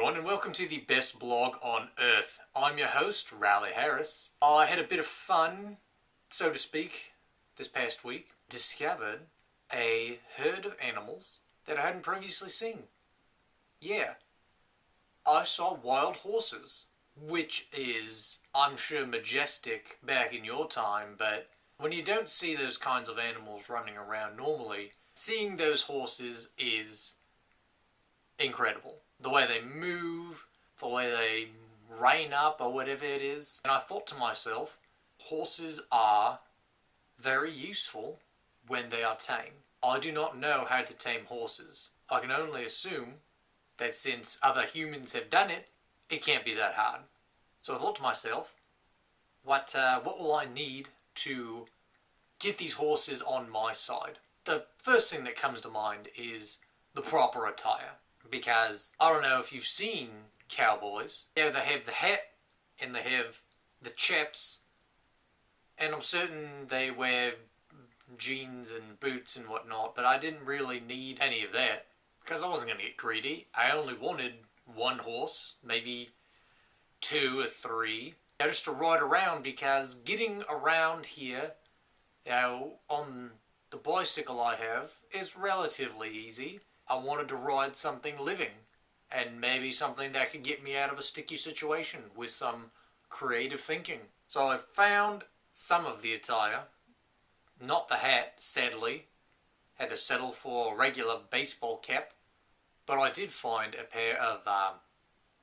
everyone, and welcome to the best blog on earth. I'm your host, Riley Harris. I had a bit of fun, so to speak, this past week. Discovered a herd of animals that I hadn't previously seen. Yeah, I saw wild horses, which is, I'm sure, majestic back in your time, but when you don't see those kinds of animals running around normally, seeing those horses is incredible. The way they move, the way they rein up or whatever it is. And I thought to myself, horses are very useful when they are tame. I do not know how to tame horses. I can only assume that since other humans have done it, it can't be that hard. So I thought to myself, what will I need to get these horses on my side? The first thing that comes to mind is the proper attire. Because I don't know if you've seen cowboys. Yeah, they have the hat and they have the chaps, and I'm certain they wear jeans and boots and whatnot, but I didn't really need any of that because I wasn't going to get greedy. I only wanted one horse, maybe two or three, just to ride around, because getting around here, on the bicycle I have is relatively easy. I wanted to ride something living, and maybe something that could get me out of a sticky situation with some creative thinking. So I found some of the attire, not the hat, sadly. Had to settle for a regular baseball cap, but I did find a pair of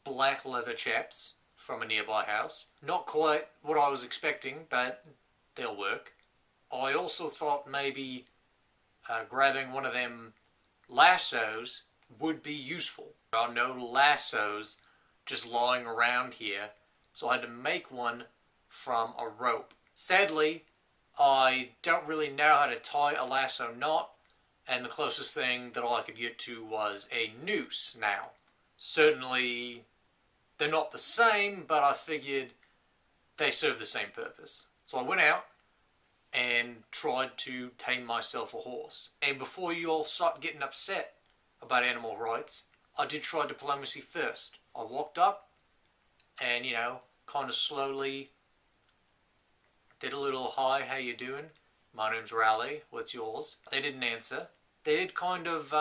black leather chaps from a nearby house. Not quite what I was expecting, but they'll work. I also thought maybe grabbing one of them lassos would be useful. There are no lassos just lying around here, so I had to make one from a rope. Sadly, I don't really know how to tie a lasso knot, and the closest thing that I could get to was a noose. Now, certainly they're not the same, but I figured they serve the same purpose. So I went out and tried to tame myself a horse. And before you all start getting upset about animal rights, I did try diplomacy first. I walked up and, kind of slowly did a little, "Hi, how you doing? My name's Raleigh, what's yours?" They didn't answer. They did kind of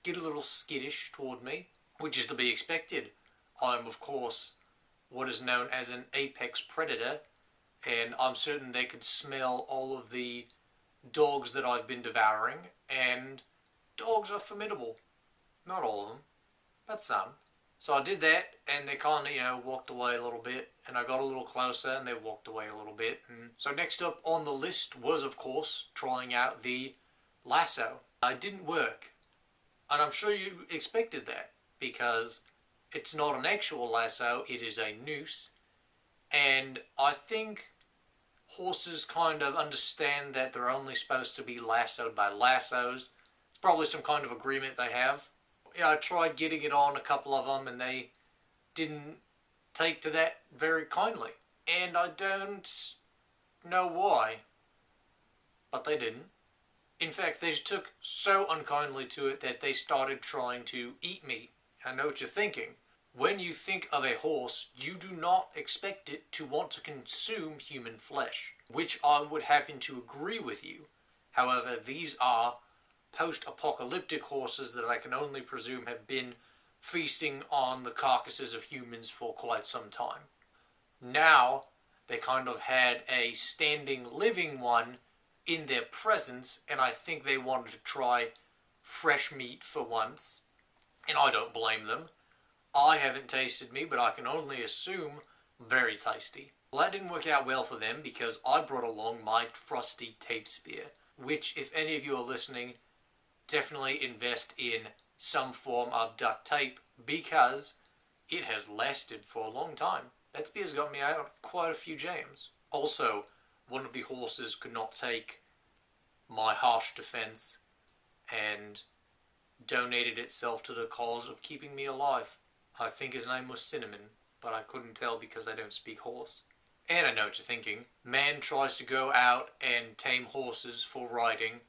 get a little skittish toward me, which is to be expected. I'm, of course, what is known as an apex predator, and I'm certain they could smell all of the dogs that I've been devouring, and dogs are formidable. Not all of them, but some. So I did that, and they kind of, walked away a little bit, and I got a little closer, and they walked away a little bit. And so next up on the list was, of course, trying out the lasso. It didn't work, and I'm sure you expected that, because it's not an actual lasso, it is a noose. And I think horses kind of understand that they're only supposed to be lassoed by lassos. It's probably some kind of agreement they have. I tried getting it on a couple of them, and they didn't take to that very kindly. And I don't know why, but they didn't. In fact, they took so unkindly to it that they started trying to eat me. I know what you're thinking. When you think of a horse, you do not expect it to want to consume human flesh, which I would happen to agree with you. However, these are post-apocalyptic horses that I can only presume have been feasting on the carcasses of humans for quite some time. Now, they kind of had a standing living one in their presence, and I think they wanted to try fresh meat for once, and I don't blame them. I haven't tasted meat, but I can only assume very tasty. Well, that didn't work out well for them, because I brought along my trusty tape spear, which, if any of you are listening, definitely invest in some form of duct tape, because it has lasted for a long time. That spear's got me out of quite a few jams. Also, one of the horses could not take my harsh defense and donated itself to the cause of keeping me alive. I think his name was Cinnamon, but I couldn't tell because I don't speak horse. And I know what you're thinking. Man tries to go out and tame horses for riding,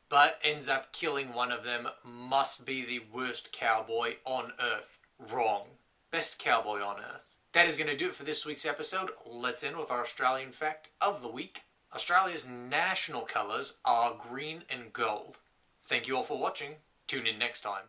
but ends up killing one of them, must be the worst cowboy on Earth. Wrong. Best cowboy on Earth. That is going to do it for this week's episode. Let's end with our Australian fact of the week. Australia's national colours are green and gold. Thank you all for watching. Tune in next time.